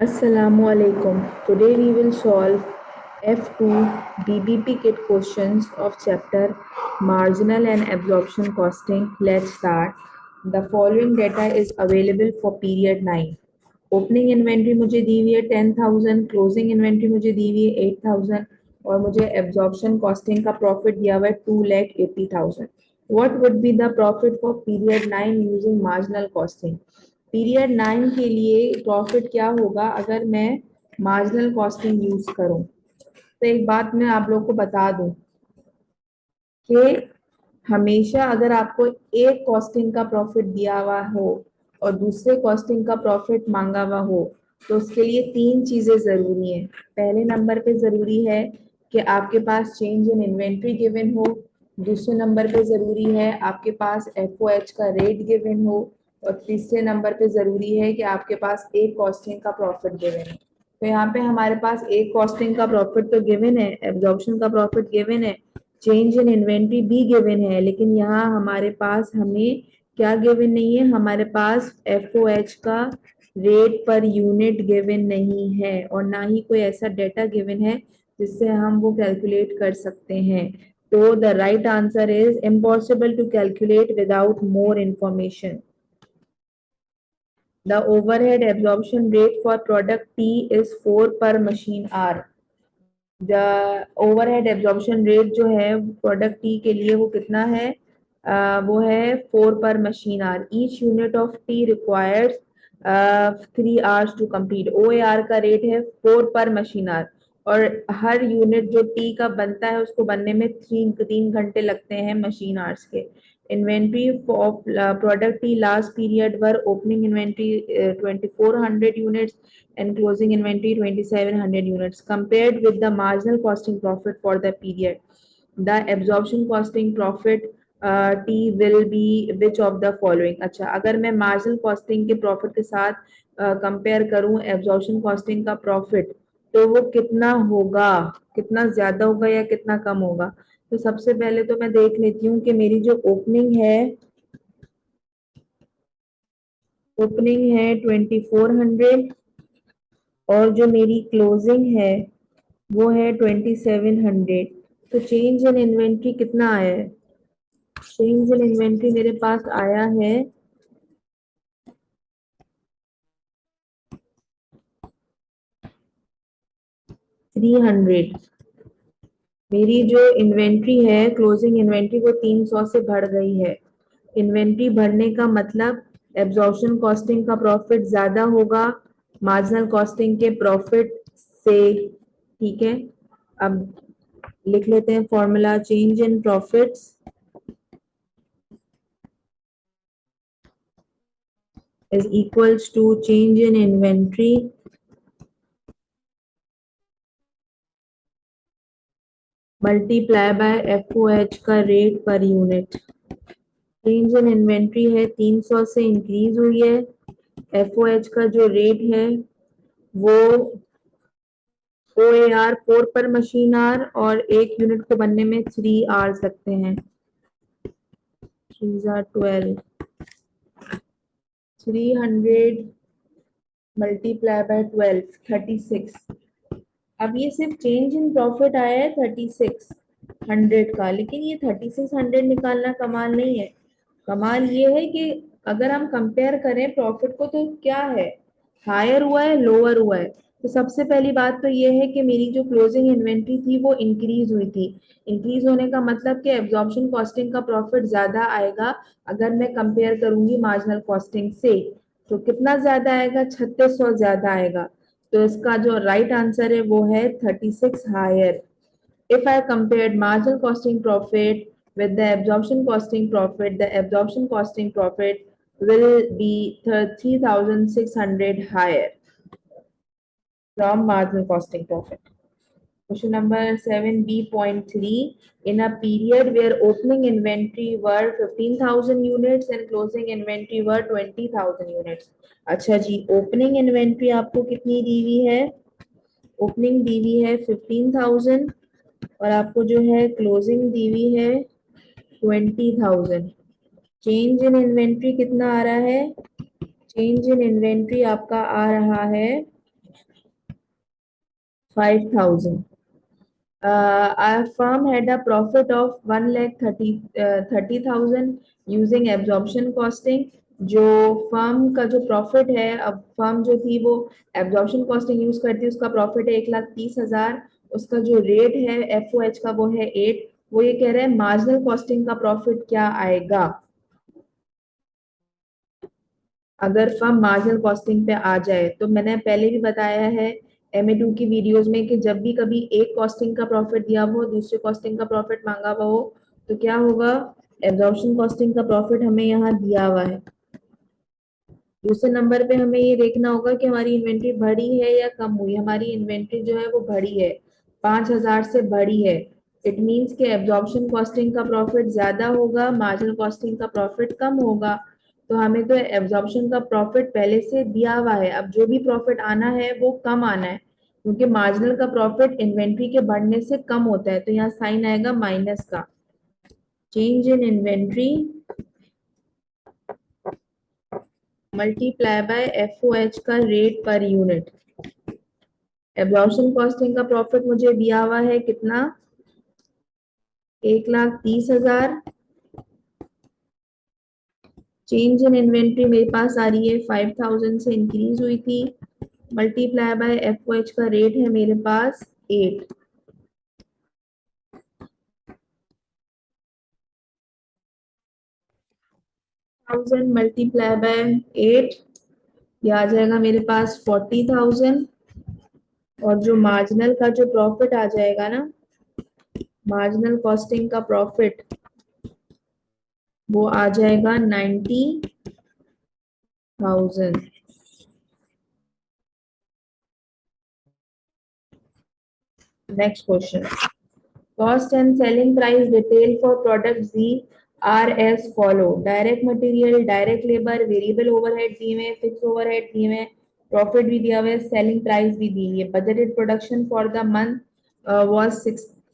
Assalamualaikum. Today we will solve F2 BBP kit questions of chapter Marginal and Absorption Costing. Let's start. The following data is available for period 9. Opening inventory मुझे दी हुई है 10,000, closing inventory मुझे दी हुई है 8,000 और मुझे absorption costing का profit दिया हुआ है 2,80,000. What would be the profit for period 9 using marginal costing? Period 9 के लिए प्रॉफिट क्या होगा अगर मैं मार्जिनल कॉस्टिंग यूज करूं? तो एक बात मैं आप लोग को बता दूं कि हमेशा अगर आपको एक कॉस्टिंग का प्रॉफिट दिया हुआ हो और दूसरे कॉस्टिंग का प्रॉफिट मांगा हुआ हो तो उसके लिए तीन चीजें जरूरी हैं. पहले नंबर पे जरूरी है कि आपके पास चेंज इन इन्वेंट्री गिवन हो. दूसरे नंबर पे जरूरी है आपके पास एफओएच का रेट गिवन हो. और तीसरे नंबर पे जरूरी है कि आपके पास एक कॉस्टिंग का प्रॉफिट गिवन है. तो यहाँ पे हमारे पास एक कॉस्टिंग का प्रॉफिट तो गिवन है, एब्जॉर्प्शन का प्रॉफिट गिवन है, चेंज इन इन्वेंट्री भी गिवन है, लेकिन यहाँ हमारे पास हमें क्या गिवन नहीं है, हमारे पास एफओएच का रेट पर यूनिट गिवन नहीं है और ना ही कोई ऐसा डेटा गिवन है जिससे हम वो कैलकुलेट कर सकते हैं. तो the right answer is impossible to calculate without more information. The overhead absorption rate for product T is 4 per machine hour. The overhead absorption rate जो है प्रोडक्ट टी के लिए वो कितना है? वो है 4 पर machine hour. Each unit of T requires 3 hours to complete. O A R का रेट है 4 पर मशीन आर और हर यूनिट जो टी का बनता है उसको बनने में 3 घंटे लगते हैं मशीन आवर्स के. Inventory of product T last period were opening inventory 2400 units and closing inventory 2700 units compared with the marginal costing profit for the period. The absorption costing profit T will be which of the following? अच्छा, अगर मैं marginal costing के profit के साथ compare करूं absorption costing का profit तो वो कितना होगा, कितना ज्यादा होगा या कितना कम होगा? तो सबसे पहले तो मैं देख लेती हूँ कि मेरी जो ओपनिंग है 2400 और जो मेरी क्लोजिंग है वो है 2700. तो चेंज इन इन्वेंट्री कितना आया है? चेंज इन इन्वेंट्री मेरे पास आया है 300. मेरी जो इन्वेंट्री है क्लोजिंग इन्वेंट्री वो 300 से बढ़ गई है. इन्वेंट्री बढ़ने का मतलब एब्जॉर्प्शन कॉस्टिंग का प्रॉफिट ज्यादा होगा मार्जिनल कॉस्टिंग के प्रॉफिट से. ठीक है, अब लिख लेते हैं formula. Change in profits is equals to change in inventory multiply by FOH का rate per unit. Change in inventory है 300 से इंक्रीज हुई है. एफओएच का जो रेट है वो ओ ए आर 4 पर मशीन आर और एक यूनिट को बनने में 3 hours लगते हैं. 3 12, 300 मल्टीप्लाई बाय 12 36. अब ये सिर्फ चेंज इन प्रॉफिट आया है 3600 का, लेकिन ये 3600 निकालना कमाल नहीं है. कमाल ये है कि अगर हम कंपेयर करें प्रॉफिट को तो क्या है, हायर हुआ है लोअर हुआ है. तो सबसे पहली बात तो ये है कि मेरी जो क्लोजिंग इन्वेंट्री थी वो इंक्रीज हुई थी. इंक्रीज होने का मतलब कि एब्जॉर्प्शन कॉस्टिंग का प्रॉफिट ज्यादा आएगा अगर मैं कंपेयर करूंगी मार्जिनल कॉस्टिंग से. तो कितना ज्यादा आएगा? 3600 ज्यादा आएगा. तो इसका जो राइट आंसर है वो है 36 higher. If I compared marginal costing profit with the absorption costing profit, the absorption costing profit will be 3,600 higher from marginal costing profit. Question number 7B.3. In a period where opening inventory were 15,000 units and closing inventory were 20,000 units. अच्छा जी, opening inventory आपको कितनी दी हुई है? Opening दी हुई है 15,000 और आपको जो है क्लोजिंग दी हुई है 20,000. चेंज इन इन्वेंट्री कितना आ रहा है? चेंज इन इन्वेंट्री आपका आ रहा है 5,000. Our firm had a profit of 1,30,000 using absorption costing. जो फर्म का जो प्रॉफिट है, अब फर्म जो थी वो एब्जॉर्प्शन कॉस्टिंग यूज करती है, उसका प्रॉफिट है 1,30,000, उसका जो रेट है एफ ओ एच का वो है 8। वो ये कह रहे हैं मार्जिनल कॉस्टिंग का प्रॉफिट क्या आएगा अगर फर्म मार्जिनल कॉस्टिंग पे आ जाए। तो मैंने पहले भी बताया है MA2 की वीडियोस में कि जब भी कभी एक कॉस्टिंग का प्रॉफिट दिया हुआ हो, दूसरे कॉस्टिंग का प्रॉफिट मांगा हुआ हो, तो क्या होगा, एब्जॉर्प्शन कॉस्टिंग का प्रॉफिट हमें यहाँ दिया हुआ है। दूसरे नंबर पे हमें ये देखना होगा कि हमारी इन्वेंट्री बढ़ी है या कम हुई। हमारी इन्वेंट्री जो है वो बढ़ी है, 5,000 से बढ़ी है। इट मीन्स कि एब्जॉर्प्शन कॉस्टिंग का प्रॉफिट ज्यादा होगा, मार्जिनल कॉस्टिंग का प्रॉफिट कम होगा। तो हमें तो एब्जॉर्प्शन का प्रॉफिट पहले से दिया हुआ है, अब जो भी प्रॉफिट आना है वो कम आना है, क्योंकि मार्जिनल का प्रॉफिट इन्वेंट्री के बढ़ने से कम होता है। तो यहाँ साइन आएगा माइनस का। Change in inventory multiply bye FOH का rate per unit. Absorption costing का प्रॉफिट मुझे दिया हुआ है कितना, 1,30,000। चेंज इन इन्वेंट्री मेरे पास आ रही है 5,000 से इंक्रीज हुई थी, मल्टीप्लाई बाय FOH का रेट है मेरे पास 8। 1000 मल्टीप्लाई बाय 8, ये आ जाएगा मेरे पास 40,000। और जो मार्जिनल का जो प्रॉफिट आ जाएगा ना, मार्जिनल कॉस्टिंग का प्रॉफिट वो आ जाएगा 90,000। Next question, cost and selling price detail for product Z are as follow। Direct material, direct labour, variable overhead दिए हुए, फिक्स ओवरहेड दिए हुए, प्रॉफिट भी दिया हुआ है, सेलिंग प्राइस भी दी हुई है। Budgeted production for the month was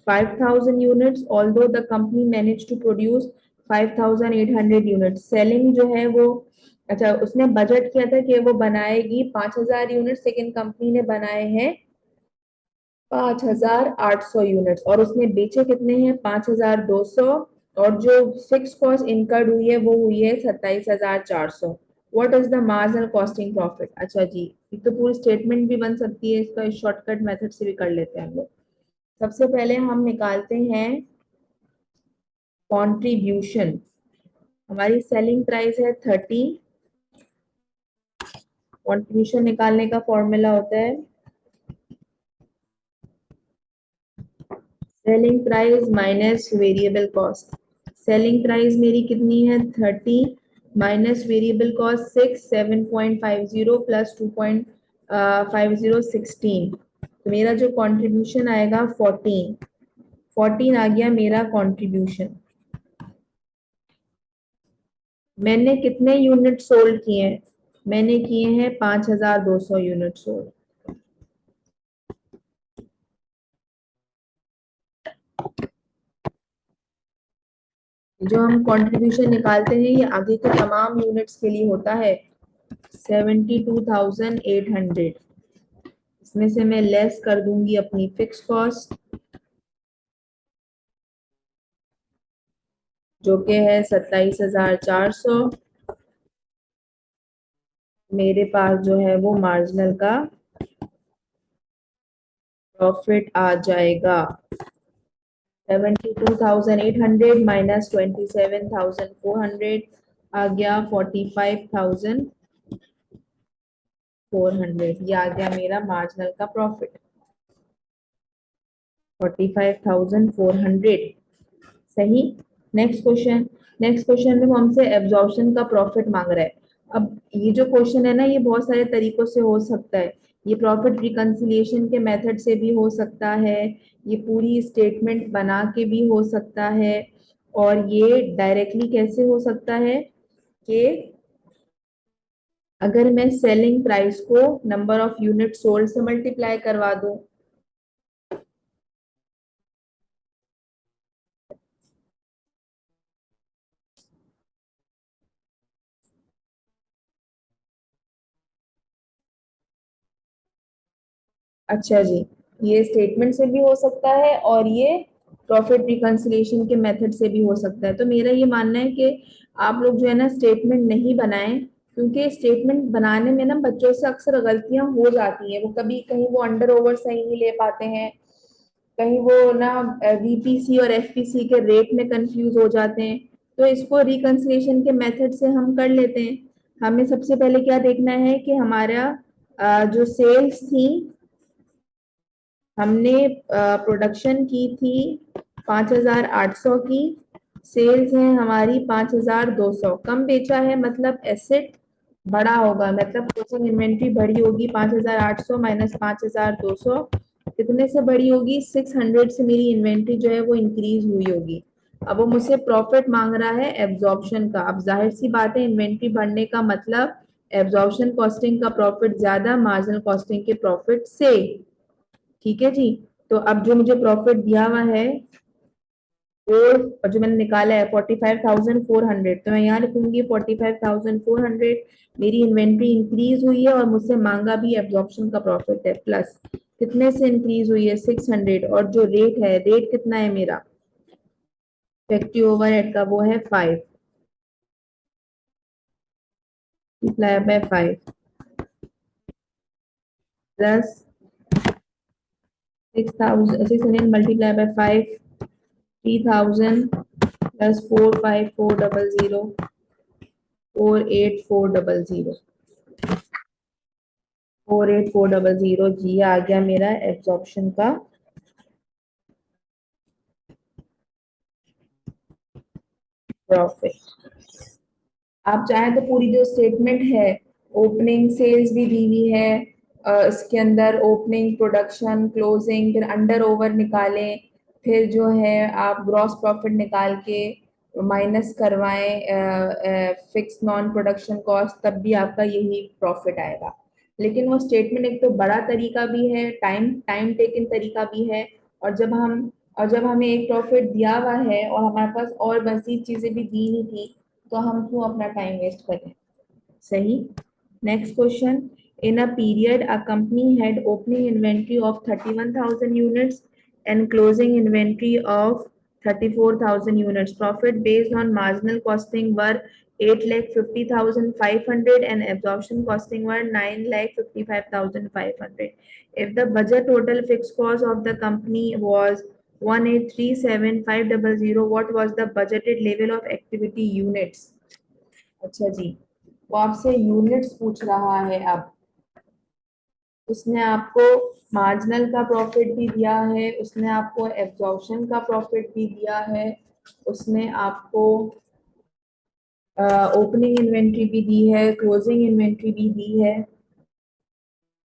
5,000 units, although the company managed to produce 5,800 units। Selling जो है वो, अच्छा उसने बजट किया था कि वो बनाएगी 5,000 यूनिट्स, लेकिन कंपनी ने बनाए हैं 5,800 यूनिट्स, और उसने बेचे कितने हैं, 5,200। और जो फिक्स कॉस्ट इनकर्ड हुई है वो हुई है 27,400। What is the marginal costing profit. अच्छा जी, एक तो पूरी स्टेटमेंट भी बन सकती है, इसका शॉर्टकट मेथड से भी कर लेते हैं हम लोग। सबसे पहले हम निकालते हैं कॉन्ट्रीब्यूशन। हमारी सेलिंग प्राइस है 30, कॉन्ट्रीब्यूशन निकालने का फॉर्मूला होता है selling price minus variable cost. Selling price मेरी कितनी है 30 माइनस वेरिएबल कॉस्ट 6, 7.50 प्लस 2.50 16। तो मेरा जो कंट्रीब्यूशन आएगा 14 आ गया मेरा कंट्रीब्यूशन। मैंने कितने यूनिट सोल्ड किए हैं, मैंने किए हैं 5,200 यूनिट सोल्ड। जो हम कंट्रीब्यूशन निकालते हैं ये आगे के तमाम यूनिट्स के लिए होता है 72,800। इसमें से मैं लेस कर दूंगी अपनी फिक्स कॉस्ट जो कि है 27,400। मेरे पास जो है वो मार्जिनल का प्रॉफिट आ जाएगा 72,800 माइनस 27,400 आ गया 45,400। ये आ गया मेरा मार्जिनल का प्रॉफिट 45,400। सही। नेक्स्ट क्वेश्चन, नेक्स्ट क्वेश्चन में वो हमसे एब्जॉर्प्शन का प्रॉफिट मांग रहा है। अब ये जो क्वेश्चन है ना, ये बहुत सारे तरीकों से हो सकता है। ये प्रॉफिट रिकंसिलिएशन के मेथड से भी हो सकता है, ये पूरी स्टेटमेंट बना के भी हो सकता है, और ये डायरेक्टली कैसे हो सकता है कि अगर मैं सेलिंग प्राइस को नंबर ऑफ यूनिट सोल्ड से मल्टीप्लाई करवा दूं। अच्छा जी, ये स्टेटमेंट से भी हो सकता है और ये प्रॉफिट रिकंसिलिएशन के मेथड से भी हो सकता है। तो मेरा ये मानना है कि आप लोग जो है ना स्टेटमेंट नहीं बनाएं, क्योंकि स्टेटमेंट बनाने में ना बच्चों से अक्सर गलतियां हो जाती हैं। वो कभी कहीं वो अंडर ओवर सही नहीं ले पाते हैं, कहीं वो ना वीपीसी और एफपीसी के रेट में कंफ्यूज हो जाते हैं। तो इसको रिकंसिलिएशन के मेथड से हम कर लेते हैं। हमें सबसे पहले क्या देखना है कि हमारा जो सेल्स थी, हमने प्रोडक्शन की थी 5,800 की, सेल्स है हमारी 5,200, कम बेचा है मतलब एसेट बड़ा होगा, मतलब क्लोजिंग इन्वेंट्री बड़ी होगी। 5,800 माइनस 5,200 कितने से बड़ी होगी? 600 से मेरी इन्वेंट्री जो है वो इंक्रीज हुई होगी। अब वो मुझसे प्रॉफिट मांग रहा है एब्जॉर्प्शन का। अब जाहिर सी बात है इन्वेंट्री बढ़ने का मतलब एब्जॉर्प्शन कॉस्टिंग का प्रॉफिट ज्यादा मार्जिनल कॉस्टिंग के प्रॉफिट से। ठीक है जी। तो अब जो मुझे प्रॉफिट दिया हुआ है और जो मैंने निकाला है 45,400, तो मैं यहाँ लिखूंगी 45,400। मेरी इन्वेंट्री इंक्रीज हुई है और मुझसे मांगा भी एब्जॉर्प्शन का प्रॉफिट है, प्लस कितने से इंक्रीज हुई है? 600। और जो रेट है, रेट कितना है मेरा फैक्ट्री ओवरहेड का? वो है 5 multiply by 5 plus 6,600 multiply by 5 3,000 plus 45400 48400 48400 जी आ गया मेरा एब्जॉर्प्शन का प्रॉफिट। आप चाहें तो पूरी जो स्टेटमेंट है, ओपनिंग सेल्स भी दी हुई है, इसके अंदर ओपनिंग, प्रोडक्शन, क्लोजिंग, फिर अंडर ओवर निकालें, फिर जो है आप ग्रॉस प्रॉफिट निकाल के माइनस करवाएं फिक्स नॉन प्रोडक्शन कॉस्ट, तब भी आपका यही प्रॉफिट आएगा। लेकिन वो स्टेटमेंट एक तो बड़ा तरीका भी है, टाइम टाइम टेकिंग तरीका भी है। और जब हमें एक प्रॉफिट दिया हुआ है और हमारे पास और मजीद चीजें भी दी हुई थी, तो हम क्यों अपना टाइम वेस्ट करें? सही। Next question. In a period a company had opening inventory of 31,000 units and closing inventory of 34,000 units. Profit based on marginal costing were 8,50,500 and absorption costing were 9,55,500. If the budget total fixed cost of the company was 1,837,500, what was the budgeted level of activity units? अच्छा जी, वो आपसे units पूछ रहा है। अब उसने आपको marginal का प्रॉफिट भी दिया है, उसने आपको एब्जॉर्प्शन का प्रॉफिट भी दिया है, उसने आपको ओपनिंग इन्वेंट्री भी दी है, क्लोजिंग इन्वेंट्री भी दी है।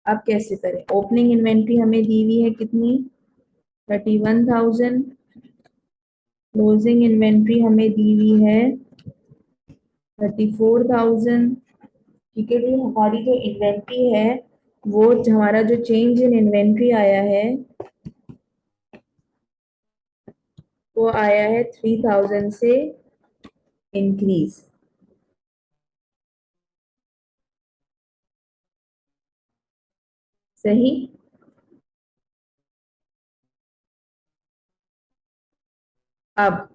अब कैसे करें? ओपनिंग इन्वेंट्री हमें दी हुई है कितनी? 31,000। क्लोजिंग इन्वेंट्री हमें दी हुई है 34,000। ठीक है जी। हमारी जो इन्वेंट्री है, वो हमारा जो चेंज इन इन्वेंट्री आया है वो आया है 3,000 से इंक्रीज। सही। अब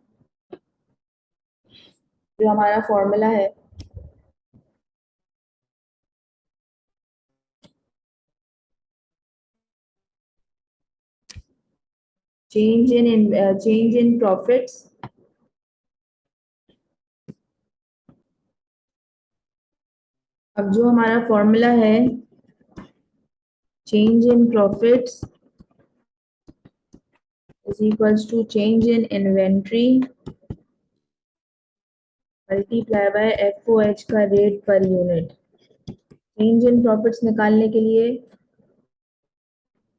जो हमारा फॉर्मूला है, चेंज इन प्रॉफिट्स, अब जो हमारा फॉर्मूला है change in profits is equals to change in inventory multiply by FOH का rate per unit. Change in profits निकालने के लिए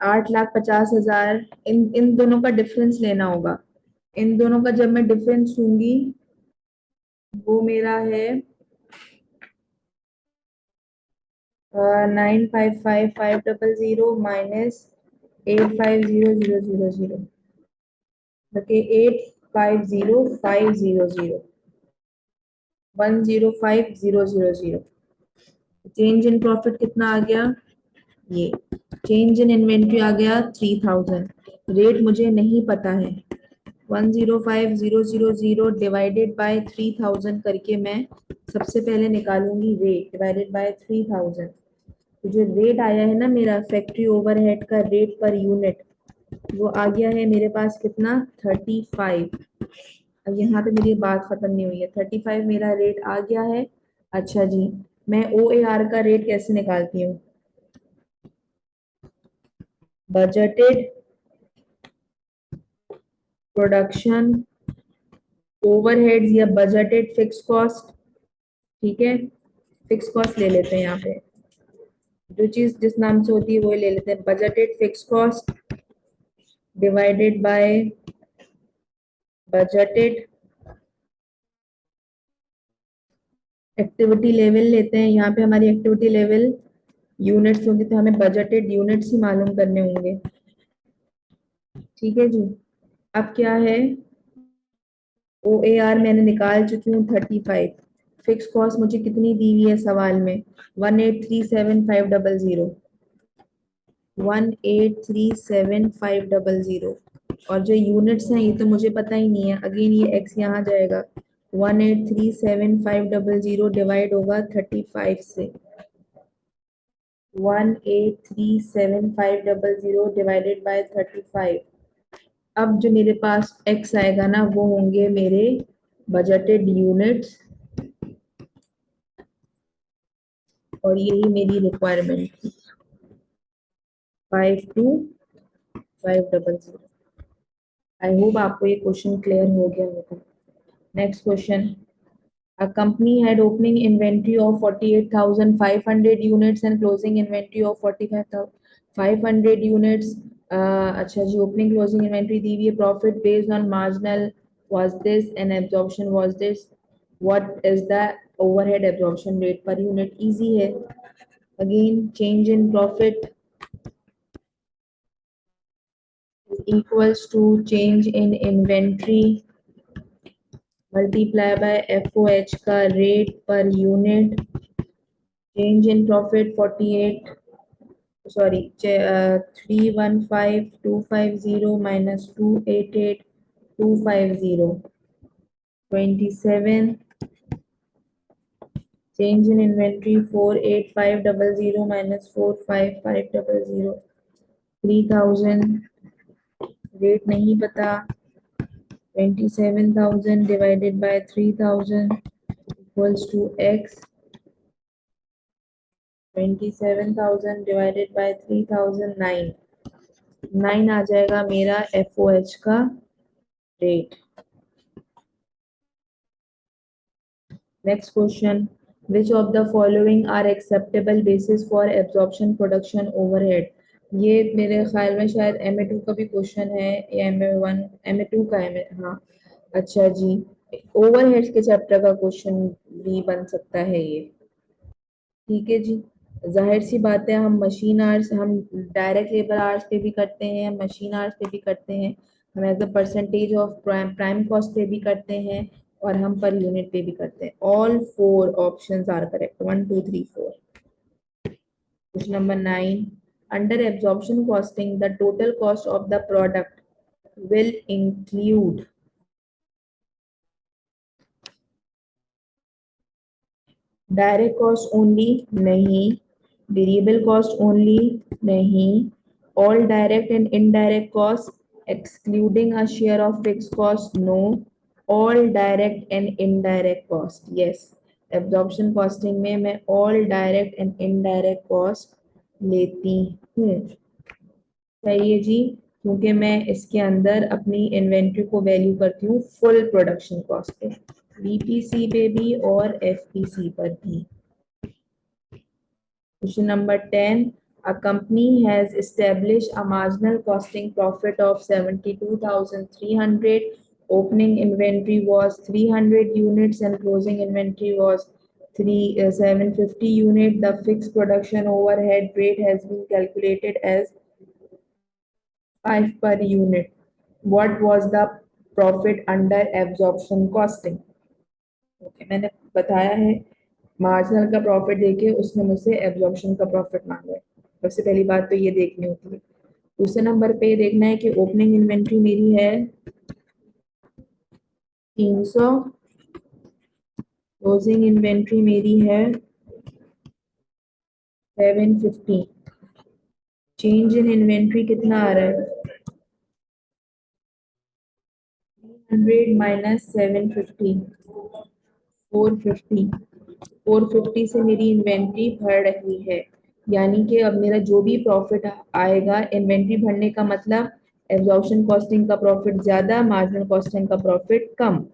8,50,000, इन इन दोनों का डिफरेंस लेना होगा। इन दोनों का जब मैं डिफरेंस लूंगी, वो मेरा है 9,55,500 minus 8,50,000, okay 8,50,500, 1,05,000। Change in profit कितना आ गया? ये चेंज इन इन्वेंट्री आ गया 3000, रेट मुझे नहीं पता है, 105000 डिवाइडेड बाय 3000 करके मैं सबसे पहले निकालूंगी रेट डिवाइडेड बाय 3000। तो जो रेट आया है ना मेरा फैक्ट्री ओवरहेड का रेट पर यूनिट, वो आ गया है मेरे पास कितना 35। अब यहाँ पे मेरी बात खत्म नहीं हुई है, 35 मेरा रेट आ गया है। अच्छा जी, मैं ओ ए आर का रेट कैसे निकालती हूँ? बजटेड प्रोडक्शन ओवरहेड्स या बजटेड फिक्स कॉस्ट। ठीक है, फिक्स कॉस्ट ले लेते हैं यहाँ पे, जो चीज जिस नाम से होती है वो ले लेते हैं, budgeted fix cost divided by budgeted activity level लेते हैं। यहाँ पे हमारी एक्टिविटी लेवल यूनिट्स होगी, तो हमें बजटेड यूनिट्स ही मालूम करने होंगे। ठीक है जी, अब क्या है, ओ ए आर मैंने निकाल चुकी हूँ 35, फिक्स कॉस्ट मुझे कितनी दी हुई है सवाल में, 1837500, 1837500। और जो यूनिट्स हैं ये तो मुझे पता ही नहीं है, अगेन ये एक्स यहाँ जाएगा, 1837500 डिवाइड होगा 35 से, 1837500 डिवाइडेड बाय 35। अब जो मेरे पास x आएगा ना वो होंगे मेरे बजटेड यूनिट्स, और यही मेरी रिक्वायरमेंट थी 52500। आई होप आपको ये क्वेश्चन क्लियर हो गया होगा। Next question, a company had opening inventory of 48,500 units and closing inventory of 45,500 units. अच्छा जी, opening closing inventory दी हुई है, profit based on marginal was this and absorption was this. What is the overhead absorption rate per unit? Easy है, again change in profit equals to change in inventory multiply by FOH का rate per unit, change in profit 48, sorry, 315250 minus 288250, 27, change in inventory 48500 minus 45500, 3000, rate नहीं पता, 27,000 divided by 3000 equals to x, 27,000 divided by 3000 9, 9 आ जाएगा मेरा FOH का rate. Next question, which of the following are acceptable basis for absorption production overhead? ये मेरे ख्याल में शायद MA2 का भी क्वेश्चन है या MA1, MA2 का है हाँ। अच्छा जी, ओवरहेड्स के चैप्टर का क्वेश्चन भी बन सकता है ये। ठीक है जी, जाहिर सी बात है, हम मशीन आवर्स, हम डायरेक्ट लेबर आवर्स पे भी करते हैं, मशीन आवर्स पे भी करते हैं, हम as a percentage of prime cost पे भी करते हैं, और हम पर यूनिट पे भी करते हैं। All four options are correct, 1 2 3 4। Question number 9, under absorption costing the total cost of the product will include direct cost only, नहीं, वेरिएबल कॉस्ट ओनली, नहीं, all direct and indirect cost excluding a share of fix cost, no, all direct and indirect cost, yes. Absorption costing में मैं all direct and indirect cost लेती हूँ। सही है जी, क्योंकि मैं इसके अंदर अपनी इन्वेंट्री को वैल्यू करती हूँ फुल प्रोडक्शन कॉस्ट पे, बीपीसी पे भी और एफपीसी पर भी। Question number 10. A company has established a marginal costing profit of 72,300. Opening inventory was 300 units and closing inventory was 750 unit. The fixed production overhead rate has been calculated as 5 per unit. What was the profit under absorption costing? Okay, मैंने बताया है, marginal का profit देके उसने मुझसे absorption का profit मांगा है, सबसे पहली बात तो ये देखनी होती है। दूसरे नंबर पे देखना है कि ओपनिंग इन्वेंट्री मेरी है 300, क्लोजिंग इन्वेंट्री मेरी है 750। चेंज इन इन्वेंट्री कितना आ रहा है? 300 माइनस 750, 450। 450 से मेरी इन्वेंट्री बढ़ रही है, यानी कि अब मेरा जो भी प्रॉफिट आएगा इन्वेंट्री बढ़ने का मतलब एब्जॉर्प्शन कॉस्टिंग का प्रॉफिट ज्यादा, मार्जिनल कॉस्टिंग का प्रॉफिट कम।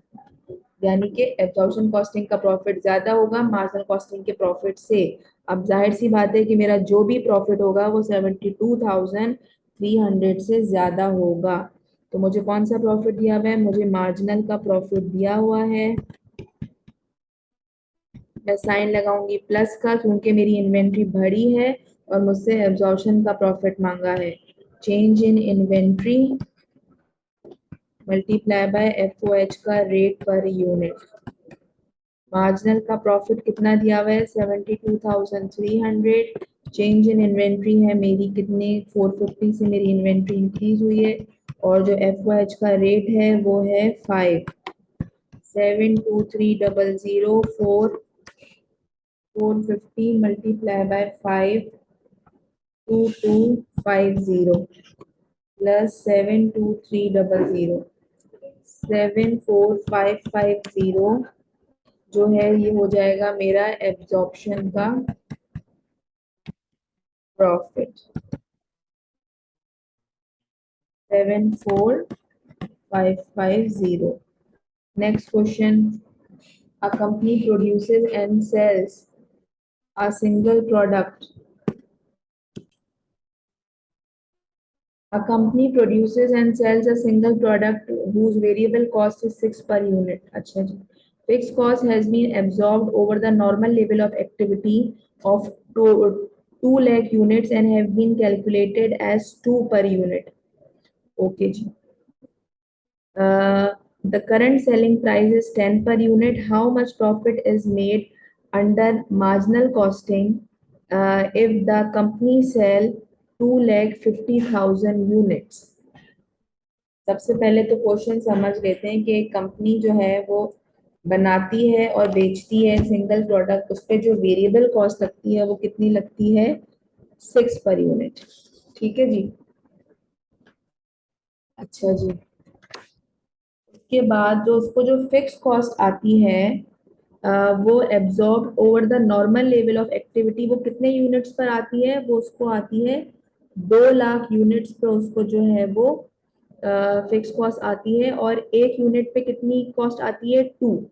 यानी कि एब्जॉर्प्शन कॉस्टिंग का प्रॉफिट ज्यादा होगा मार्जिनल कॉस्टिंग के प्रॉफिट से। अब जाहिर सी बात है कि मेरा जो भी प्रॉफिट होगा वो 72,300 से ज्यादा होगा। तो मुझे कौन सा प्रॉफिट दिया हुआ है? मुझे मार्जिनल का प्रॉफिट दिया हुआ है। मैं साइन लगाऊंगी प्लस का क्योंकि मेरी इन्वेंट्री बढ़ी है और मुझसे एब्जॉर्प्शन का प्रॉफिट मांगा है। Change in inventory multiply by FOH का रेट पर यूनिट। मार्जिनल का प्रॉफिट कितना दिया हुआ है? 72,300। चेंज इन इन्वेंट्री है मेरी कितनी? 450 से मेरी इन्वेंट्री इंक्रीज हुई है और जो एफओएच का रेट है वो है 5। 72300 450 मल्टीप्लाई बाय 5 2250 प्लस 72300 74550 जो है ये हो जाएगा मेरा एब्जॉर्प्शन का profit 74550। Next question, a company produces and sells a single product. A company produces and sells a single product whose variable cost is 6 per unit. अच्छा जी, fixed cost has been absorbed over the normal level of activity of 2 lakh units and have been calculated as 2 per unit. Okay ji. The current selling price is 10 per unit. How much profit is made under marginal costing if the company sell 2,50,000 units? सबसे पहले तो question समझ लेते हैं कि एक company जो है वो बनाती है और बेचती है सिंगल प्रोडक्ट, उस पर जो वेरिएबल कॉस्ट लगती है वो कितनी लगती है? 6 पर यूनिट। ठीक है जी। अच्छा जी, के बाद जो उसको जो फिक्स कॉस्ट आती है वो absorb over the normal level of activity, वो कितने यूनिट्स पर आती है? वो उसको आती है 2 लाख यूनिट्स पर उसको जो है वो फिक्स कॉस्ट आती है। और एक यूनिट पे कितनी कॉस्ट आती है? 2।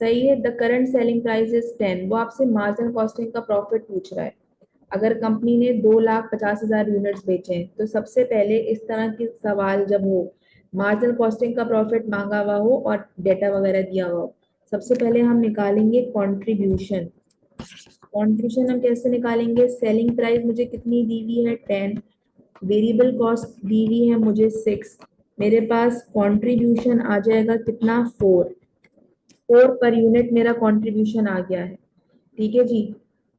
सही है। The current selling price is 10। वो आपसे मार्जिनल कॉस्टिंग का प्रॉफिट पूछ रहा है। अगर कंपनी ने 2,50,000 यूनिट्स बेचे हैं तो सबसे पहले इस तरह के सवाल जब हो, मार्जिनल कॉस्टिंग का प्रॉफिट मांगा हुआ हो और डेटा वगैरह दिया हुआ हो, सबसे पहले हम निकालेंगे कंट्रीब्यूशन। कंट्रीब्यूशन हम कैसे निकालेंगे? सेलिंग प्राइस मुझे कितनी दी हुई है? 10। वेरिएबल कॉस्ट दी हुई है मुझे 6। मेरे पास कंट्रीब्यूशन आ जाएगा कितना? 4। 4 पर यूनिट मेरा कंट्रीब्यूशन आ गया है। ठीक है जी।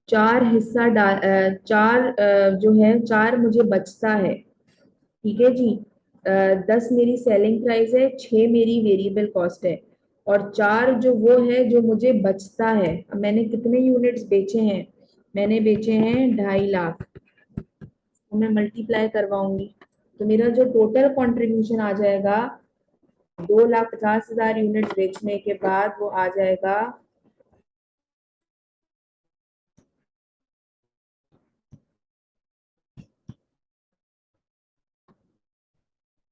चार हिस्सा डाल चार जो है 4 मुझे बचता है। ठीक है जी। 10 मेरी सेलिंग प्राइस है, 6 मेरी वेरिएबल कॉस्ट है और 4 जो वो है जो मुझे बचता है। अब मैंने कितने यूनिट्स बेचे हैं? मैंने बेचे हैं 2.5 लाख। तो मैं मल्टीप्लाई करवाऊंगी तो मेरा जो टोटल कंट्रीब्यूशन आ जाएगा 2,50,000 यूनिट बेचने के बाद वो आ जाएगा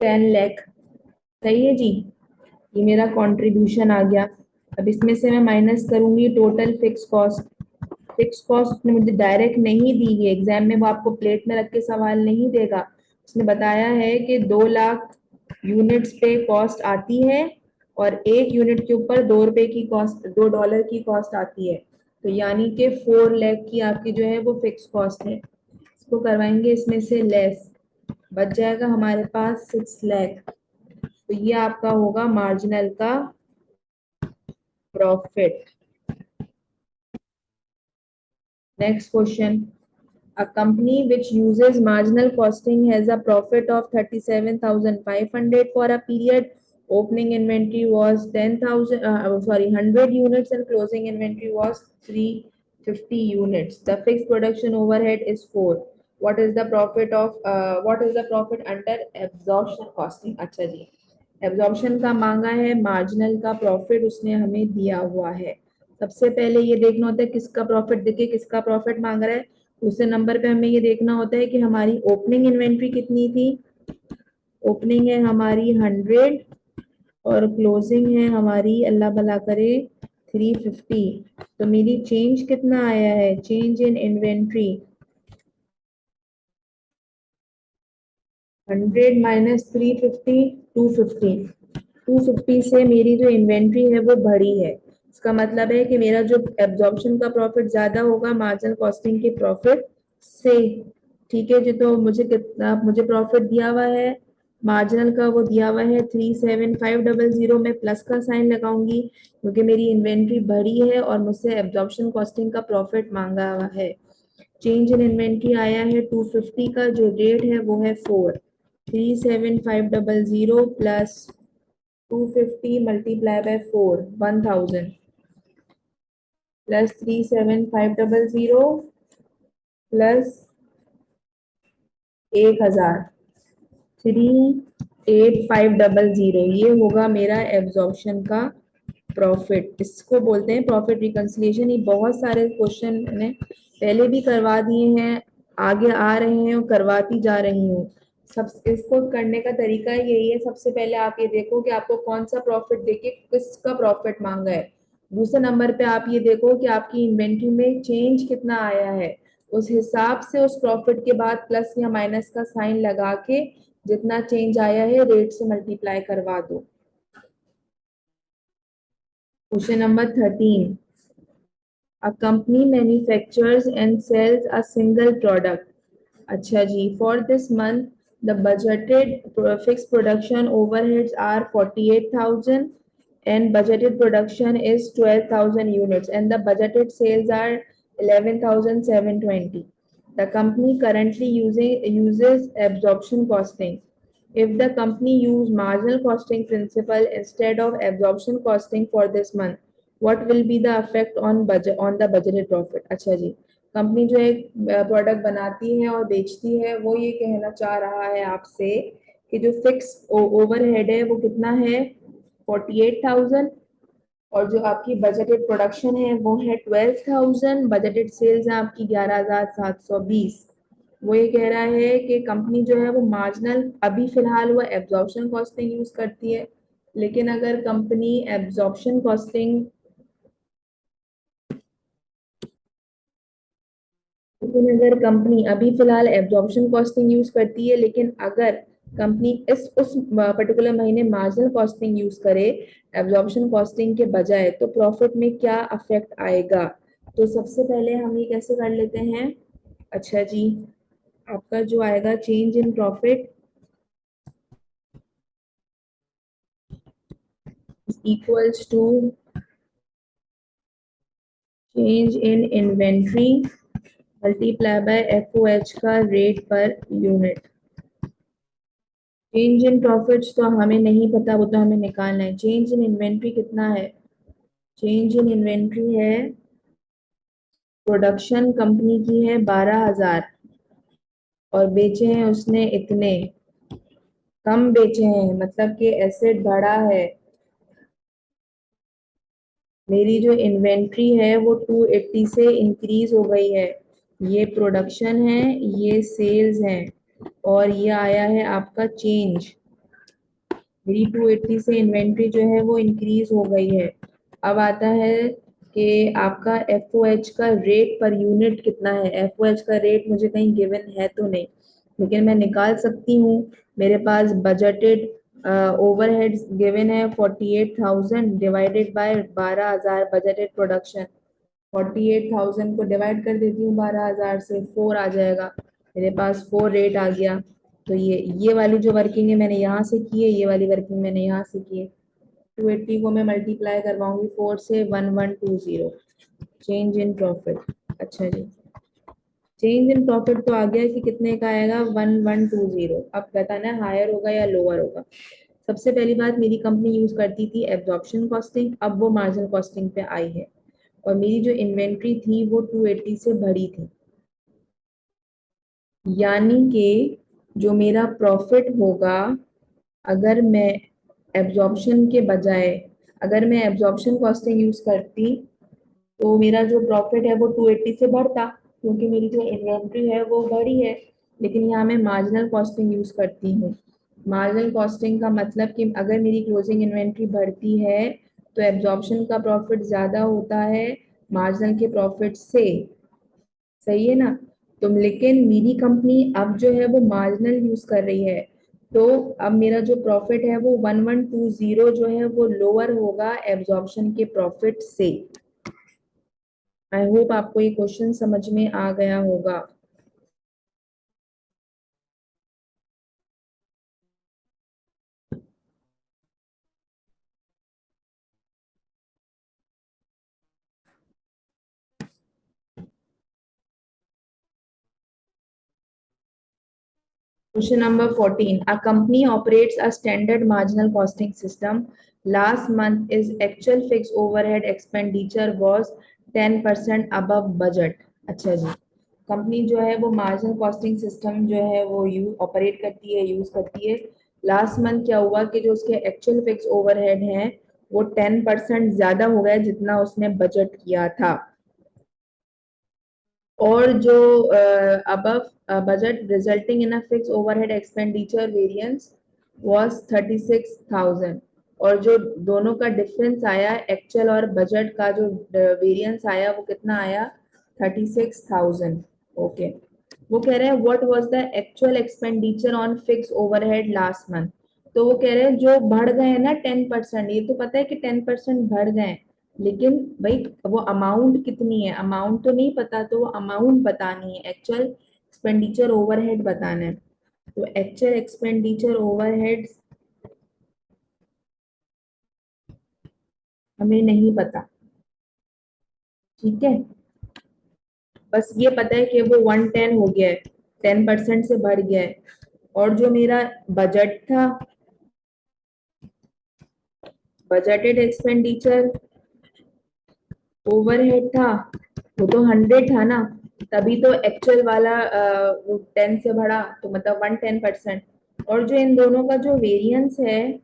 10 लाख। सही है जी। ये मेरा कंट्रीब्यूशन आ गया। अब इसमें से मैं माइनस करूंगी total fix cost. Fix cost उसने मुझे डायरेक्ट नहीं दी है, एग्जाम में वो आपको प्लेट में रख के सवाल नहीं देगा। उसने बताया है कि 2 लाख यूनिट्स पे कॉस्ट आती है और एक यूनिट के ऊपर 2 रुपए की कॉस्ट, $2 की कॉस्ट आती है। तो यानी कि 4 लाख की आपकी जो है वो फिक्स कॉस्ट है। इसको करवाएंगे इसमें से लेस, बच जाएगा हमारे पास 6 लाख। तो ये आपका होगा मार्जिनल का profit. Next question, A company which uses marginal costing has a profit of 37,500 for a period. Opening inventory was 10,000, 100 units, and closing inventory was 350 units. The fixed production overhead is 4. What is the profit under absorption costing? अच्छा जी, absorption का मांगा है, marginal का profit उसने हमें दिया हुआ है। सबसे पहले ये देखना होता है किसका प्रॉफिट देखिए, किसका प्रॉफिट मांग रहा है। दूसरे नंबर पे हमें ये देखना होता है कि हमारी ओपनिंग इन्वेंट्री कितनी थी। ओपनिंग है हमारी 100 और क्लोजिंग है हमारी, अल्लाह भला करे, 350। तो मेरी चेंज कितना आया है, चेंज इन इन्वेंट्री 100 माइनस 350, 250। 250 से मेरी जो इन्वेंट्री है वो बढ़ी है। इसका मतलब है कि मेरा जो एब्जॉर्प्शन का प्रॉफिट ज्यादा होगा मार्जिनल कॉस्टिंग के प्रॉफिट से। ठीक है जी, तो मुझे कितना, मुझे प्रॉफिट दिया हुआ है मार्जिनल का, वो दिया हुआ है 37500। में प्लस का साइन लगाऊंगी क्योंकि मेरी इन्वेंट्री बढ़ी है और मुझसे एब्जॉर्प्शन कॉस्टिंग का प्रॉफिट मांगा हुआ है। चेंज इन इन्वेंट्री आया है 250 का, जो रेट है वो है 4। 37500 plus 250 multiply by 4, 1000 plus 37500 plus 1000, 38500। ये होगा मेरा एब्जॉर्प्शन का प्रॉफिट। इसको बोलते हैं प्रॉफिट रिकंसिलिएशन। ये बहुत सारे क्वेश्चन मैंने पहले भी करवा दिए हैं, आगे आ रहे हैं और करवाती जा रही हूँ। सब इसको करने का तरीका यही है, सबसे पहले आप ये देखो कि आपको कौन सा प्रॉफिट देके किसका प्रॉफिट मांगा है। दूसरे नंबर पे आप ये देखो कि आपकी इन्वेंट्री में चेंज कितना आया है, उस हिसाब से उस प्रॉफिट के बाद प्लस या माइनस का साइन लगा के जितना चेंज आया है रेट से मल्टीप्लाई करवा दो। Question number 13, a company manufactures and sells a single product। अच्छा जी, for this month the budgeted fixed production overheads are 48,000 and budgeted production is 12,000 units and the budgeted sales are 11,720। The company currently uses absorption costing। If the company use marginal costing principle instead of absorption costing for this month, what will be the effect on the budgeted profit? अच्छा जी, company जो एक product बनाती है और बेचती है वो ये कहना चाह रहा है आपसे कि जो फिक्स ओवरहेड है वो कितना है, 48,000, और जो आपकी बजटेड प्रोडक्शन है वो है 12,000। बजटेड सेल्स है आपकी 11,720। वो ये कह रहा है कि कंपनी जो है वो मार्जिनल अभी फिलहाल वो एब्जॉर्प्शन कॉस्टिंग यूज करती है, लेकिन अगर कंपनी एब्जॉर्प्शन कॉस्टिंग लेकिन अगर कंपनी अभी फिलहाल एब्जॉर्प्शन कॉस्टिंग यूज करती है, लेकिन अगर कंपनी इस उस पर्टिकुलर महीने मार्जिनल कॉस्टिंग यूज करे एब्जॉर्प्शन कॉस्टिंग के बजाय, तो प्रॉफिट में क्या अफेक्ट आएगा। तो सबसे पहले हम ये कैसे कर लेते हैं। अच्छा जी, आपका जो आएगा change in profit equals to change in inventory multiply by FOH का rate per unit. Change in profits तो हमें नहीं पता, वो तो हमें निकालना है। चेंज इन इन्वेंट्री कितना है, चेंज इन इन्वेंट्री है, प्रोडक्शन कंपनी की है 12,000 और बेचे हैं उसने इतने, कम बेचे हैं मतलब कि एसेट बढ़ा है। मेरी जो इन्वेंट्री है वो 280 से इंक्रीज हो गई है। ये प्रोडक्शन है, ये सेल्स है और ये आया है आपका चेंज। मेरी 280 से इन्वेंट्री जो है वो इंक्रीज हो गई है। अब आता है कि आपका एफओएच का रेट पर यूनिट कितना है। एफओएच का रेट मुझे कहीं गिवन है तो नहीं, लेकिन मैं निकाल सकती हूँ। मेरे पास बजटेड ओवरहेड्स गिवन है 48,000 डिवाइडेड बाय 12,000 बजटेड प्रोडक्शन। 48,000 को डिवाइड कर देती हूँ 12,000 से, 4 आ जाएगा। मेरे पास 4 रेट आ गया। तो ये वाली जो वर्किंग है मैंने यहाँ से की है, ये वाली वर्किंग मैंने यहाँ से की है। 280 को मैं मल्टीप्लाई करवाऊंगी 4 से, 1120। Change in profit. अच्छा जी, चेंज इन प्रॉफिट तो आ गया कि कितने का आएगा, 1120। अब बताना है हायर होगा या लोअर होगा। सबसे पहली बात, मेरी कंपनी यूज करती थी एब्जॉर्प्शन कॉस्टिंग, अब वो मार्जिनल कॉस्टिंग पे आई है। और मेरी जो इन्वेंट्री थी वो 280 से भरी थी, यानी कि जो मेरा प्रॉफिट होगा, अगर मैं एब्जॉर्प्शन के बजाय, अगर मैं एब्जॉर्प्शन कॉस्टिंग यूज करती, तो मेरा जो प्रॉफिट है वो 280 से बढ़ता, क्योंकि मेरी जो इन्वेंट्री है वो बढ़ी है। लेकिन यहाँ मैं मार्जिनल कॉस्टिंग यूज करती हूँ। मार्जिनल कॉस्टिंग का मतलब कि अगर मेरी क्लोजिंग इन्वेंट्री बढ़ती है तो एब्जॉर्प्शन का प्रॉफिट ज्यादा होता है मार्जिनल के प्रॉफिट से। सही है ना? तो लेकिन मेरी कंपनी अब जो है वो मार्जिनल यूज कर रही है, तो अब मेरा जो प्रॉफिट है वो 1120 जो है वो लोअर होगा एब्जॉर्प्शन के प्रॉफिट से। आई होप आपको ये क्वेश्चन समझ में आ गया होगा। Question number 14. A company operates a standard marginal costing system. Last month, its actual fixed overhead expenditure was 10% above budget. अच्छा जी, कंपनी जो है वो मार्जिनल कॉस्टिंग सिस्टम जो है वो ऑपरेट करती है, यूज करती है। लास्ट मंथ क्या हुआ कि जो उसके एक्चुअल फिक्स ओवरहेड हैं वो 10% ज्यादा हो गया जितना उसने बजट किया था। और जो above budget resulting in a fixed overhead expenditure variance was 36,000। और जो दोनों का डिफरेंस आया एक्चुअल और बजट का जो वेरिएंस आया वो कितना आया, 36,000। ओके, वो कह रहे हैं what was the actual expenditure on fix overhead last month. तो वो कह रहे हैं जो बढ़ गए ना 10%, ये तो पता है कि 10% बढ़ गए, लेकिन भाई वो अमाउंट कितनी है, अमाउंट तो नहीं पता, तो वो अमाउंट बतानी है, एक्चुअल एक्सपेंडिचर ओवरहेड बताना है। तो एक्चुअल एक्सपेंडिचर ओवरहेड हमें नहीं पता, ठीक है। बस ये पता है कि वो 110 हो गया है, 10% से बढ़ गया है। और जो मेरा बजट था, बजटेड एक्सपेंडिचर ओवरहेड था, वो तो 100 था ना, तभी तो एक्चुअल वाला वो 10 से बढ़ा, तो मतलब 110%। और जो इन दोनों का जो वेरिएंस है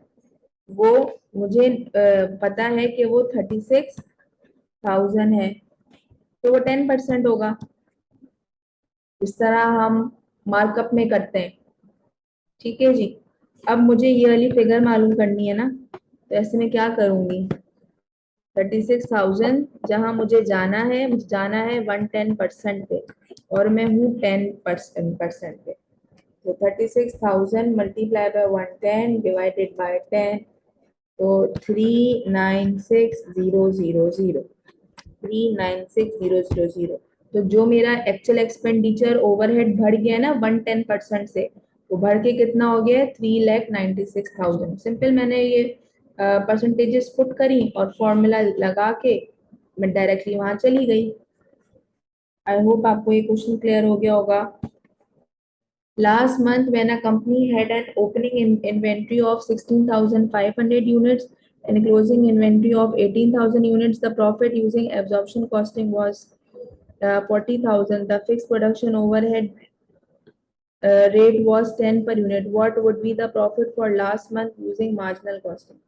वो मुझे पता है कि वो 36,000 है, तो वो 10% होगा। इस तरह हम मार्कअप में करते हैं, ठीक है जी। अब मुझे ये वाली फिगर मालूम करनी है ना, तो ऐसे में क्या करूंगी, 36,000 जहां मुझे जाना है 110% पे, और मैं हूँ 10% पे। तो 36,000 मल्टीप्लाई बाय 110 डिवाइडेड बाय 10, तो 396,000, 396,000। तो जो मेरा एक्चुअल एक्सपेंडिचर ओवरहेड बढ़ गया ना 110% से, वो बढ़ के कितना हो गया है, 3,96,000। सिंपल, मैंने ये परसेंटेजेस पुट करी और फॉर्मूला लगा के मैं डायरेक्टली वहां चली गई। आई होप आपको ये क्वेश्चन क्लियर हो गया होगा। Last month, when a company had an opening inventory of 16,500 units and a closing inventory of 18,000 units, the profit using absorption costing was 40,000. The fixed production overhead rate was 10 per unit. What would be the profit for last month using marginal costing?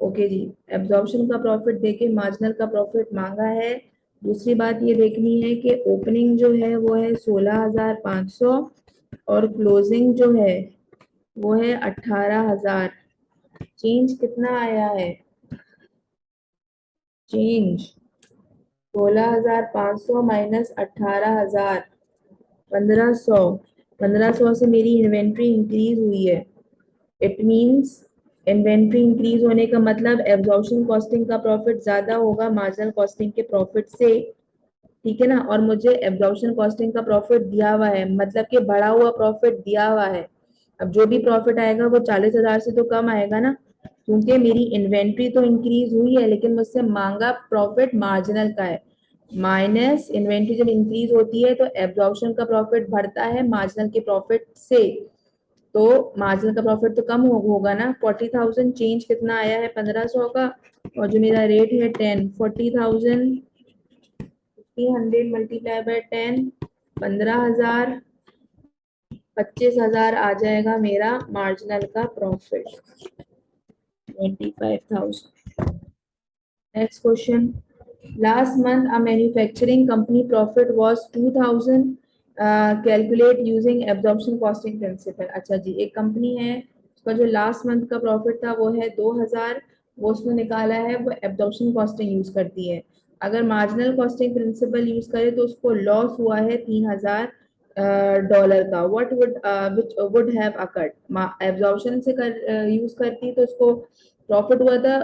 Okay जी, absorption का profit देके marginal का profit मांगा है। दूसरी बात ये देखनी है कि ओपनिंग जो है वो है 16,500 और क्लोजिंग जो है वो है 18,000। चेंज कितना आया है, चेंज 16,500 माइनस 18,000, 1500। 1500 से मेरी इन्वेंट्री इंक्रीज हुई है। इट मींस इन्वेंट्री इंक्रीज होने का मतलब एब्जॉर्प्शन कॉस्टिंग का प्रॉफिट ज्यादा होगा मार्जिनल कॉस्टिंग के प्रॉफिट से, ठीक है ना। और मुझे एब्जॉर्प्शन कॉस्टिंग का प्रॉफिट दिया हुआ है, मतलब कि बढ़ा हुआ प्रॉफिट दिया हुआ है। अब जो भी प्रॉफिट आएगा वो 40,000 से तो कम आएगा ना, क्योंकि मेरी इन्वेंट्री तो इंक्रीज हुई है लेकिन मुझसे मांगा प्रॉफिट मार्जिनल का है। माइनस इन्वेंट्री जब इंक्रीज होती है तो एब्जॉर्प्शन का प्रॉफिट बढ़ता है मार्जिनल के प्रॉफिट से, तो मार्जिनल का प्रॉफिट तो कम होगा ना। 40,000 चेंज कितना आया है 1500 का, और जो मेरा रेट है 10, 40,000 300 मल्टीप्लाई बाय 10, 15,000, 25,000 आ जाएगा मेरा मार्जिनल का profit, 25,000। Next question, last month a manufacturing company profit was 2,000, calculate using absorption costing principle। अच्छा जी, एक कंपनी है उसका जो लास्ट मंथ का प्रॉफिट था वो है 2,000, वो उसने निकाला है, वो एब्जॉर्प्शन कॉस्टिंग यूज करती है। अगर मार्जिनल कॉस्टिंग प्रिंसिपल यूज करे तो उसको लॉस हुआ है 3,000 डॉलर का। What would which would have occurred, absorption से यूज करती तो उसको प्रॉफिट हुआ था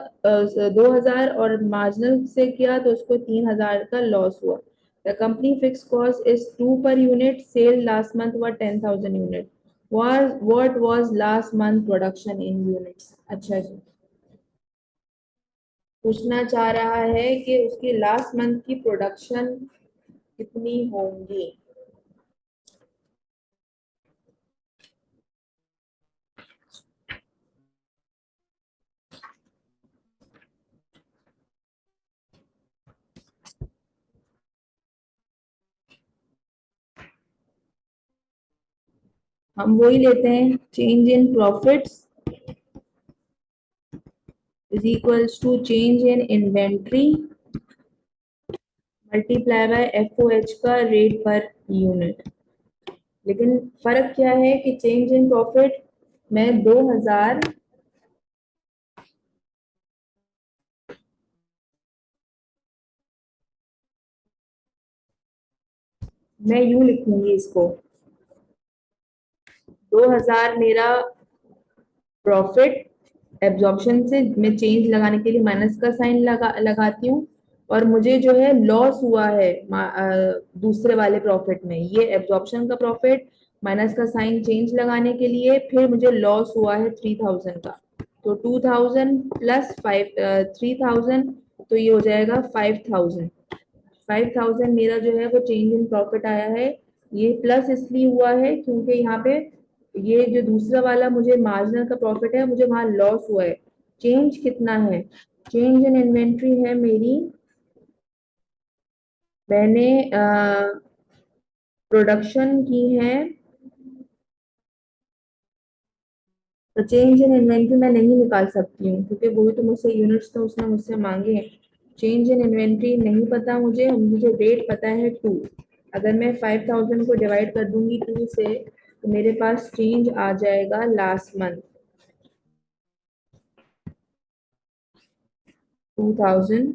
2,000, और मार्जिनल से किया तो उसको 3,000 का लॉस हुआ। The company fix cost is 2 per unit, sale last month हुआ 10,000 unit, what was last month production in units। अच्छा जी, पूछना चाह रहा है कि उसकी लास्ट मंथ की प्रोडक्शन कितनी होंगी। हम वही लेते हैं, change in profits is equals to change in inventory multiply by FOH का रेट पर यूनिट। लेकिन फर्क क्या है कि चेंज इन प्रॉफिट में 2,000, मैं यूं लिखूंगी इसको, 2,000 मेरा प्रॉफिट एब्जॉर्प्शन से मैं चेंज लगाने के लिए माइनस का साइन लगाती हूँ, और मुझे जो है लॉस हुआ है दूसरे वाले प्रॉफिट में, ये एब्जॉर्प्शन का प्रॉफिट माइनस का साइन चेंज लगाने के लिए, फिर मुझे लॉस हुआ है 3,000 का। तो 2,000 प्लस 3,000, तो ये हो जाएगा 5,000। 5,000 मेरा जो है वो चेंज इन प्रॉफिट आया है। ये प्लस इसलिए हुआ है क्योंकि यहाँ पे ये जो दूसरा वाला मुझे मार्जिनल का प्रॉफिट है, मुझे वहां लॉस हुआ है। चेंज कितना है, चेंज इन इन्वेंट्री है मेरी, मैंने प्रोडक्शन की है, तो चेंज इन इन्वेंट्री मैं नहीं निकाल सकती हूँ क्योंकि वही तो मुझसे यूनिट्स तो उसने मुझसे मांगे हैं। चेंज इन इन्वेंट्री नहीं पता मुझे रेट पता है 2। अगर मैं 5,000 को डिवाइड कर दूंगी 2 से, तो मेरे पास चेंज आ जाएगा लास्ट मंथ 2,000।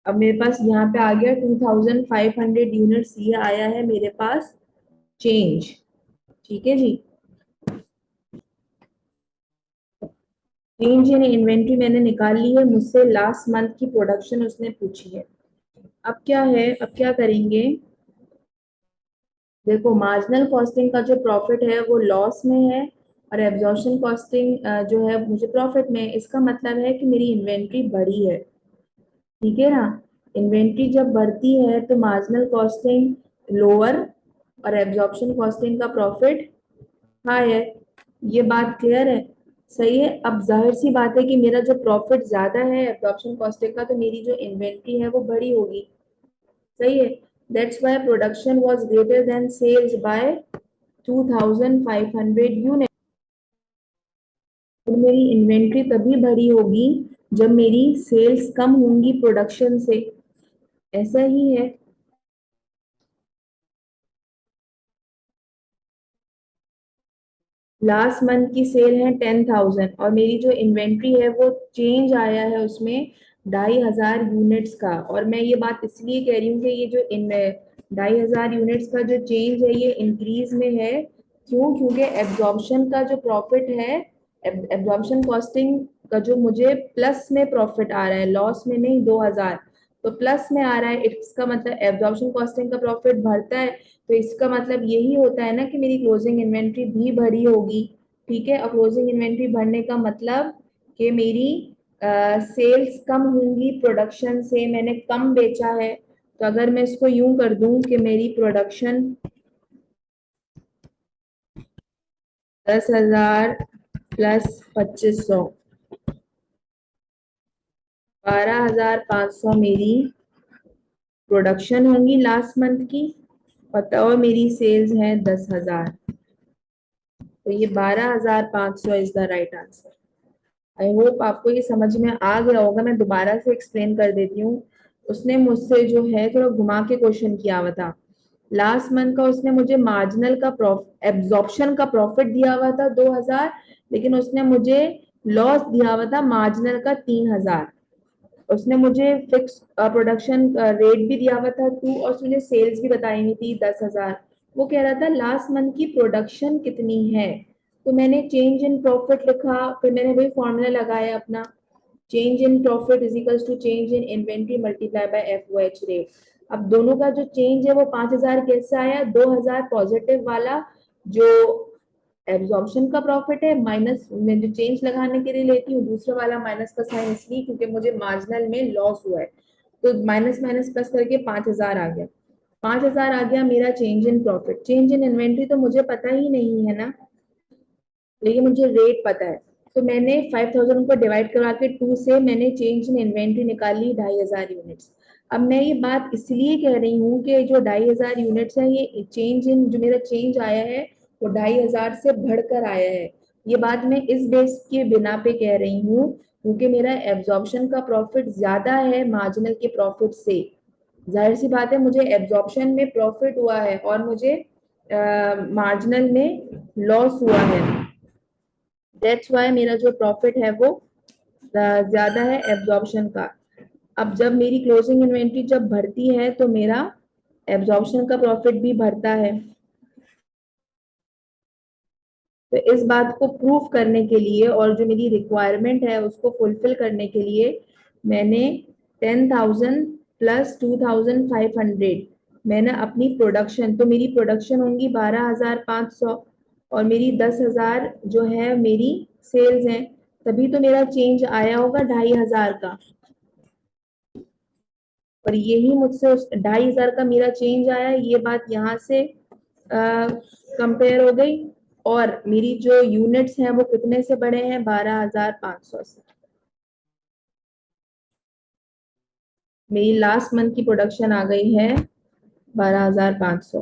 अब मेरे पास यहाँ पे आ गया 2,500 यूनिट्स, ये आया है मेरे पास चेंज। ठीक है जी, चेंज इन इन्वेंट्री मैंने निकाल ली है, मुझसे लास्ट मंथ की प्रोडक्शन उसने पूछी है। अब क्या है, अब क्या करेंगे, देखो मार्जिनल कॉस्टिंग का जो प्रॉफिट है वो लॉस में है, और एब्जॉर्प्शन कॉस्टिंग जो है मुझे प्रॉफिट में है। इसका मतलब है कि मेरी इन्वेंट्री बढ़ी है, ठीक है ना। इन्वेंट्री जब बढ़ती है तो मार्जिनल कॉस्टिंग लोअर और एब्जॉर्प्शन कॉस्टिंग का प्रॉफिट हायर। ये बात क्लियर है, सही है। अब जाहिर सी बात है कि मेरा जो प्रॉफिट ज्यादा है एब्जॉर्प्शन कॉस्टिंग का, तो मेरी जो इन्वेंट्री है वो बड़ी होगी, सही है। That's why production was greater than sales by 2,500 unit. और मेरी इन्वेंट्री तभी भरी होगी जब मेरी सेल्स कम होंगी प्रोडक्शन से, ऐसा ही है। लास्ट मंथ की सेल है 10,000, और मेरी जो इन्वेंट्री है वो चेंज आया है उसमें 2,500 यूनिट्स का। और मैं ये बात इसलिए कह रही हूँ कि ये जो इन 2,500 यूनिट्स का जो चेंज है ये इंक्रीज में है, क्यों, क्योंकि एब्जॉर्प्शन का जो प्रॉफिट है, एब्जॉर्प्शन कॉस्टिंग का जो मुझे प्लस में प्रॉफिट आ रहा है, लॉस में नहीं, 2,000 तो प्लस में आ रहा है। इसका मतलब एब्जॉर्प्शन कॉस्टिंग का प्रॉफिट बढ़ता है, तो इसका मतलब यही होता है ना कि मेरी क्लोजिंग इन्वेंट्री भी भरी होगी, ठीक है। और क्लोजिंग इन्वेंट्री भरने का मतलब कि मेरी सेल्स कम होंगी प्रोडक्शन से, मैंने कम बेचा है, तो अगर मैं इसको यूं कर दूं कि मेरी प्रोडक्शन 10,000 प्लस 2500, 12,500 मेरी प्रोडक्शन होंगी लास्ट मंथ की, और मेरी सेल्स है 10,000, तो ये 12,500 is the right answer. I hope आपको ये समझ में आ गया होगा। मैं दोबारा से एक्सप्लेन कर देती हूँ। उसने मुझसे जो है थोड़ा घुमा के क्वेश्चन किया हुआ था। लास्ट मंथ का उसने मुझे मार्जिनल का एब्जॉर्प्शन का प्रॉफिट दिया हुआ था 2,000, लेकिन उसने मुझे लॉस दिया हुआ था मार्जिनल का 3,000। उसने मुझे फिक्स प्रोडक्शन रेट भी दिया हुआ था 2, और उसने सेल्स भी बताई हुई थी 10,000। वो कह रहा था लास्ट मंथ की प्रोडक्शन कितनी है, तो मैंने चेंज इन प्रॉफिट लिखा, फिर मैंने वही फॉर्मूला लगाया अपना, change in profit is equals to change in inventory multiply by FOH rate. अब दोनों का जो चेंज है वो 5,000 कैसे आया, 2,000 पॉजिटिव वाला जो एब्जॉर्प्शन का प्रॉफिट है, माइनस में जो चेंज लगाने के लिए लेती हूँ दूसरा वाला माइनस का साइन इसलिए क्योंकि मुझे मार्जिनल में लॉस हुआ है, तो माइनस माइनस प्लस करके 5,000 आ गया। 5,000 आ गया मेरा change in profit. Change in inventory तो मुझे पता ही नहीं है ना, लेकिन मुझे रेट पता है, तो मैंने 5,000 को डिवाइड करवा के 2 से मैंने चेंज इन इन्वेंट्री निकाली 2,500 यूनिट्स। अब मैं ये बात इसलिए कह रही हूँ कि जो 2,500 यूनिट्स है ये चेंज इन जो मेरा चेंज आया है वो 2,500 से बढ़कर आया है। ये बात मैं इस बेस के बिना पे कह रही हूँ क्योंकि मेरा एब्जॉर्प्शन का प्रॉफिट ज्यादा है मार्जिनल के प्रॉफिट से। जाहिर सी बात है मुझे एब्जॉर्प्शन में प्रॉफिट हुआ है और मुझे मार्जिनल में लॉस हुआ है, दैट्स वाई मेरा जो प्रॉफिट है वो ज्यादा है एब्जॉर्प्शन का। अब जब मेरी क्लोजिंग इन्वेंट्री जब भरती है तो मेरा एब्जॉर्प्शन का प्रॉफिट भी भरता है। तो इस बात को प्रूफ करने के लिए और जो मेरी रिक्वायरमेंट है उसको फुलफिल करने के लिए मैंने 10,000 प्लस 2,500 मैंने अपनी प्रोडक्शन, तो मेरी प्रोडक्शन होंगी 12,500 और मेरी 10,000 जो है मेरी सेल्स हैं, तभी तो मेरा चेंज आया होगा 2,500 का। और यही मुझसे 2,500 का मेरा चेंज आया, ये बात यहाँ से कंपेयर हो गई। और मेरी जो यूनिट्स हैं वो कितने से बढ़े हैं, 12,500 से। मेरी लास्ट मंथ की प्रोडक्शन आ गई है 12,500।